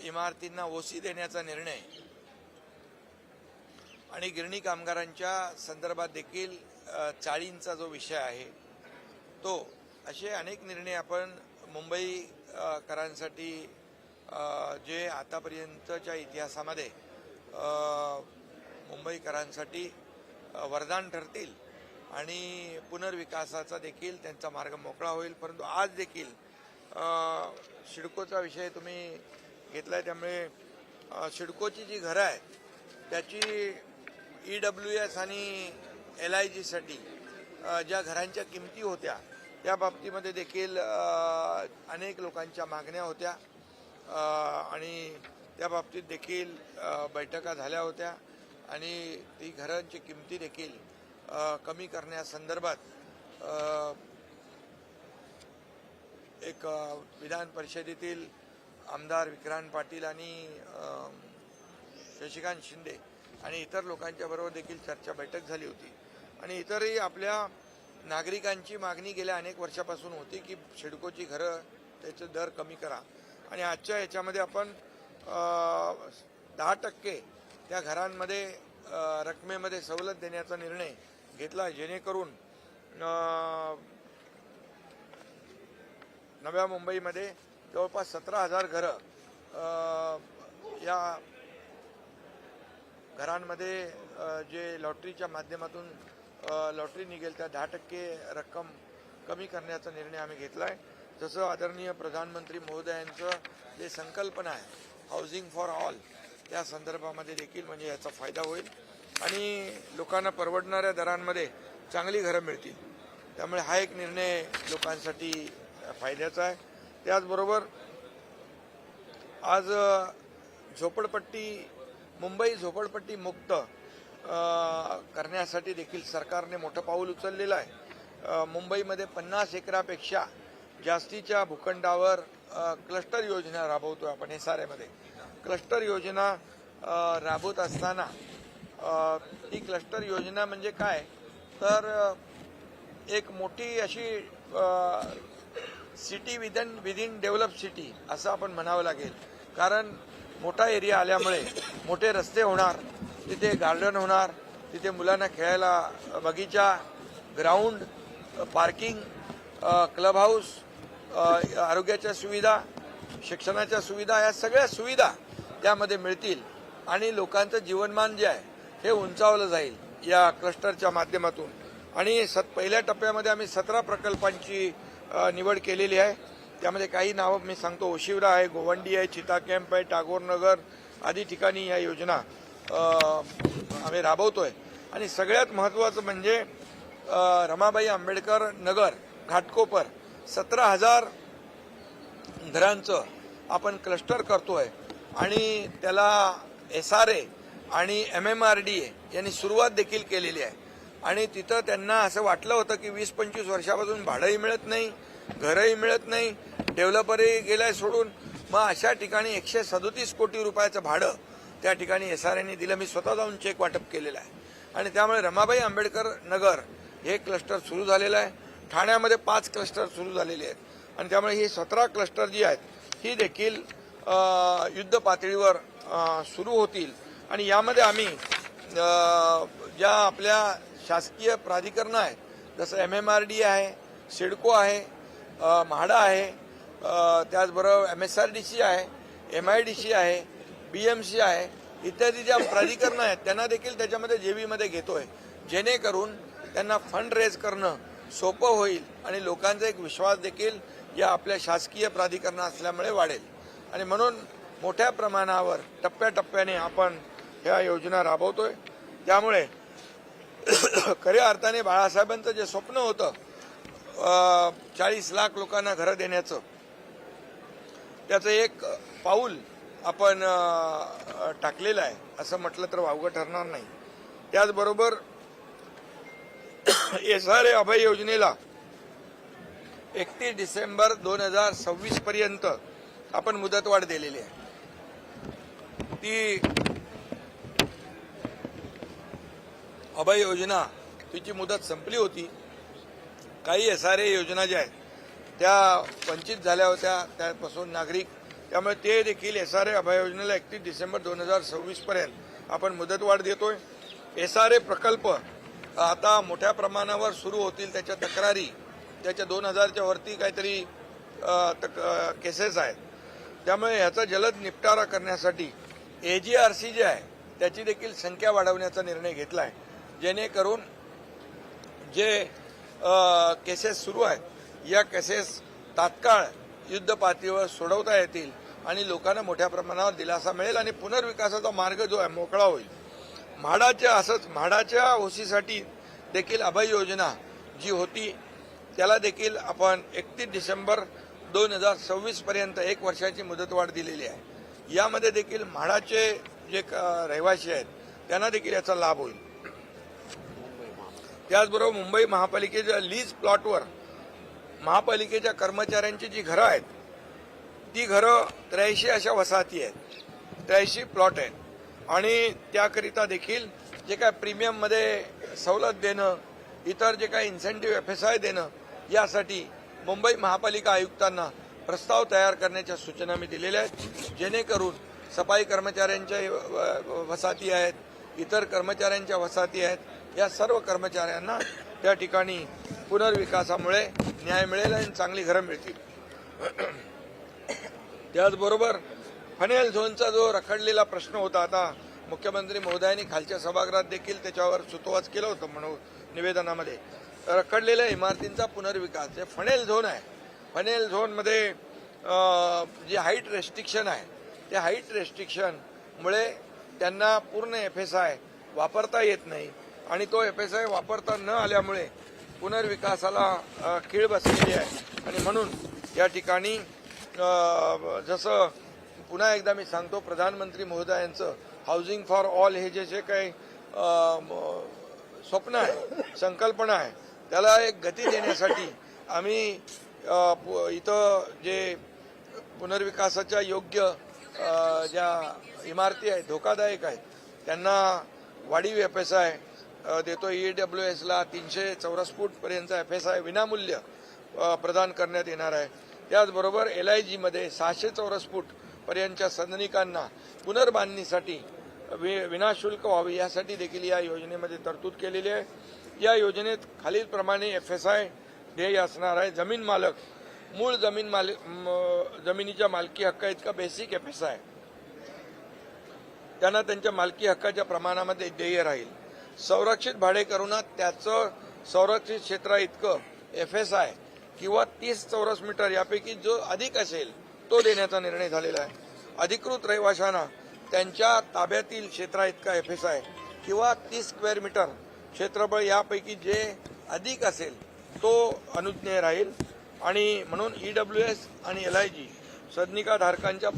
इमारतींना ओसी देण्याचा निर्णय आणि गिरणी कामगारांच्या संदर्भात देखील चाळींचा जो विषय आहे तो, असे अनेक निर्णय आपण मुंबईकरांसाठी जे आतापर्यंतच्या इतिहासामध्ये मुंबईकरांसाठी वरदान ठरतील आणि पुनर्विकासाचा देखील त्यांचा मार्ग मोकळा होईल. परंतु आज देखील सिडकोचा विषय तुम्ही घेतलाय, त्यामुळे सिडकोची जी घरं आहेत त्याची EWS आणि LIGसाठी ज्या घरांच्या किमती होत्या त्या बाबतीमध्ये देखील अनेक लोकांच्या मागण्या होत्या आणि त्या बाबतीत देखील बैठका झाल्या होत्या आणि ती घरांची किमती देखील कमी करण्यासंदर्भात एक विधान परिषदेतील आमदार विक्रांत पाटील आणि शशिकांत शिंदे आणि इतर लोकांच्या बरोबर देखील चर्चा बैठक झाली होती. आणि इतरही आपल्या नागरिकांची मागणी गेल्या अनेक वर्षापासून होती की सिडकोची घरं त्याचे दर कमी करा आणि आजच्या याच्यामध्ये आपण 10% त्या घरांमध्ये रकमेमध्ये सवलत देण्याचा निर्णय घेतला, जेणेकरून नव्या मुंबईमध्ये जवळपास 17,000 घरं या घरांमध्ये जे लॉटरीच्या माध्यमातून लॉटरी निघेल त्या 10% रक्कम कमी करण्याचा निर्णय आम्ही घेतला आहे. जसं आदरणीय प्रधानमंत्री महोदयांचं जे संकल्पना आहे हाऊसिंग फॉर ऑल, त्या संदर्भामध्ये देखील म्हणजे याचा फायदा होईल आणि लोकांना परवडणाऱ्या दरांमध्ये चांगली घरं मिळतील. त्यामुळे हा एक निर्णय लोकांसाठी फायद्याचा आहे. त्याचबरोबर आज मुंबई झोपडपट्टी मुक्त करण्यासाठी देखील सरकारने मोठं पाऊल उचललेलं आहे. मुंबईमध्ये 50 एकरापेक्षा जास्तीच्या भूखंडावर क्लस्टर योजना राबवतो आपण. SRAमध्ये क्लस्टर योजना राबवत असताना ही क्लस्टर योजना म्हणजे काय तर एक मोठी अशी सिटी विदिन डेव्हलप सिटी असं आपण म्हणावं लागेल. कारण मोठा एरिया आल्यामुळे मोठे रस्ते होणार, तिथे गार्डन होणार, तिथे मुलांना खेळायला बगीचा, ग्राउंड, पार्किंग, क्लब हाऊस, आरोग्याच्या सुविधा, शिक्षणाच्या सुविधा, या सगळ्या सुविधा त्यामध्ये मिळतील आणि लोकांचं जीवनमान जे आहे हे उंचावलं जाईल या क्लस्टरच्या माध्यमातून. आणि पहिल्या टप्प्यामध्ये आम्ही 17 प्रकल्पांची निवड केलेली आहे. त्यामध्ये काही नावं मी सांगतो. ओशिवरा आहे, गोवंडी आहे, चिता कॅम्प आहे, टागोर नगर आदी ठिकाणी या योजना आम्ही राबवतोय. आणि सगळ्यात महत्त्वाचं म्हणजे रमाबाई आंबेडकर नगर घाटकोपर 17,000 घरांचं आपण क्लस्टर करतोय आणि त्याला SRA आणि MMRDA यांनी सुरुवात देखील केलेली आहे. आणि तिथं त्यांना असं वाटलं होतं की 20-25 वर्षापासून भाडंही मिळत नाही, घरही मिळत नाही, डेव्हलपरही गेलाय सोडून. मग अशा ठिकाणी 137 कोटी रुपयाचं भाडं त्या ठिकाणी SRAने दिलं. मी स्वतः जाऊन चेक वाटप केलेलं आहे. आणि त्यामुळे रमाबाई आंबेडकर नगर हे क्लस्टर सुरू झालेलं आहे. ठाण्यामध्ये 5 क्लस्टर सुरू झालेले आहेत आणि त्यामुळे ही 17 क्लस्टर जी आहेत ही देखील युद्ध पातळीवर सुरू होतील. आणि यामध्ये आम्ही ज्या आपल्या शासकीय प्राधिकरणं आहेत जसं MMRDA आहे, सिडको आहे, म्हाडा आहे, त्याचबरोबर MSRDC आहे, MIDC आहे, BMC आहे, इत्यादी ज्या प्राधिकरणं आहेत त्यांना देखील त्याच्यामध्ये JVमध्ये घेतोय, जेणेकरून त्यांना फंड रेज करणं सोपं होईल आणि लोकांचा एक विश्वास देखील या आपल्या शासकीय प्राधिकरणं असल्यामुळे वाढेल. आणि म्हणून मोठ्या प्रमाणावर टप्प्याटप्प्याने आपण ह्या योजना राबवतोय. त्यामुळे खऱ्या अर्थाने बाळासाहेबांचं जे स्वप्न होतं 40 लाख लोकांना घरं देण्याचं, त्याचं एक पाऊल आपण टाकलेलं आहे असं म्हटलं तर वावगं ठरणार नाही. त्याचबरोबर SRA अभय योजनेला 31 डिसेंबर 2026 पर्यंत आपण मुदतवाढ दिलेली आहे. ती अभय योजना तिची मुदत संपली होती. काही SRA योजना ज्या आहेत त्या वंचित झाल्या होत्या, त्यापासून नागरिक त्यामुळे ते देखील SRA अभय योजनेला 31 डिसेंबर 2026 पर्यंत आपण मुदतवाढ देतोय. SRA प्रकल्प आता मोठ्या प्रमाणावर सुरू होतील. त्याच्या तक्रारी त्याच्या 2000च्या वरती काहीतरी केसेस आहेत. त्यामुळे याचा जलद निपटारा करण्यासाठी AGRC जे आहे त्याची देखील संख्या वाढवण्याचा निर्णय घेतला आहे, जेणेकरून जे केसेस सुरू आहेत या केसेस तात्काळ युद्ध पातळीवर सोडवता येतील आणि लोकांना मोठ्या प्रमाणावर दिलासा मिळेल आणि पुनर्विकासाचा मार्ग जो आहे मोकळा होईल. म्हाडाच्या ओसीसाठी देखील अभय योजना जी होती त्याला देखील आपण 31 डिसेंबर 2026 पर्यंत 1 वर्षाची मुदतवाढ दिलेली आहे. यामध्ये देखील म्हाडाचे जे रहिवासी आहेत त्यांना देखील याचा लाभ होईल. त्याचबरोबर मुंबई महापालिकेच्या लीज प्लॉटवर महापालिकेच्या कर्मचाऱ्यांची जी घरं आहेत ती घरं 83 अशा वसाहती आहेत, 83 प्लॉट आहेत आणि त्याकरिता देखील जे काय प्रीमियममध्ये सवलत देणं, इतर जे काही इन्सेंटिव्ह FSI देणं यासाठी मुंबई महापालिका आयुक्तांना प्रस्ताव तयार करण्याच्या सूचना मी दिलेल्या आहेत, जेणेकरून सफाई कर्मचाऱ्यांच्या वसाहती आहेत, इतर कर्मचाऱ्यांच्या वसाहती आहेत, या सर्व कर्मचाऱ्यांना त्या ठिकाणी पुनर्विकासामुळे न्याय मिळेल आणि चांगली घरं मिळतील. त्याचबरोबर फनेल झोनचा जो रखडलेला प्रश्न होता, आता मुख्यमंत्री महोदयांनी खालच्या सभागृहात देखील त्याच्यावर सुतोवाच केलं होतं म्हणून निवेदनामध्ये. रखडलेल्या इमारतींचा पुनर्विकास जे फनेल झोन आहे, फनेल झोनमध्ये जे हाईट रेस्ट्रिक्शन आहे त्या हाईट रेस्ट्रिक्शनमुळे त्यांना पूर्ण FSI वापरता येत नाही आणि तो FSI वापरता न आल्यामुळे पुनर्विकासाला खीळ बसलेली आहे. आणि म्हणून या ठिकाणी जसं पुन्हा एकदा मी सांगतो, प्रधानमंत्री महोदयांचं हाऊसिंग फॉर ऑल हे जे काही स्वप्न आहे, संकल्पना आहे, त्याला एक गती देण्यासाठी आम्ही इथं जे पुनर्विकासाच्या योग्य ज्या इमारती आहेत, धोकादायक आहेत, त्यांना वाढीव FSI देतो. EWSला 300 चौरस फूटपर्यंतचा FSI विनामूल्य प्रदान करण्यात येणार आहे. त्याचबरोबर LIGमध्ये 600 चौरस फूटपर्यंतच्या सदनिकांना पुनर्बांधणीसाठी विनाशुल्क व्हावी यासाठी देखील या योजनेमध्ये तरतूद केलेली आहे. या योजनेत खालीलप्रमाणे FSI ध्येय असणार आहे. जमीन मालक मूळ जमिनीच्या मालकी हक्का इतका बेसिक FSI त्यांना त्यांच्या मालकी हक्काच्या प्रमाणामध्ये ध्येय राहील. संरक्षित भाडेकरूंना त्याचं संरक्षित क्षेत्रा इतकं FSI किंवा 30 चौरस मीटर यापैकी जो अधिक असेल तो देण्याचा निर्णय झालेला आहे. अधिकृत रहिवाशांना त्यांच्या ताब्यातील क्षेत्रा इतका FSI किंवा 30 स्क्वेअर मीटर क्षेत्रफळ यापैकी जे अधिक असेल तो अनुज्ञेय राहील. आणि म्हणून EWS आणि LIG सदनिकाधारकांच्या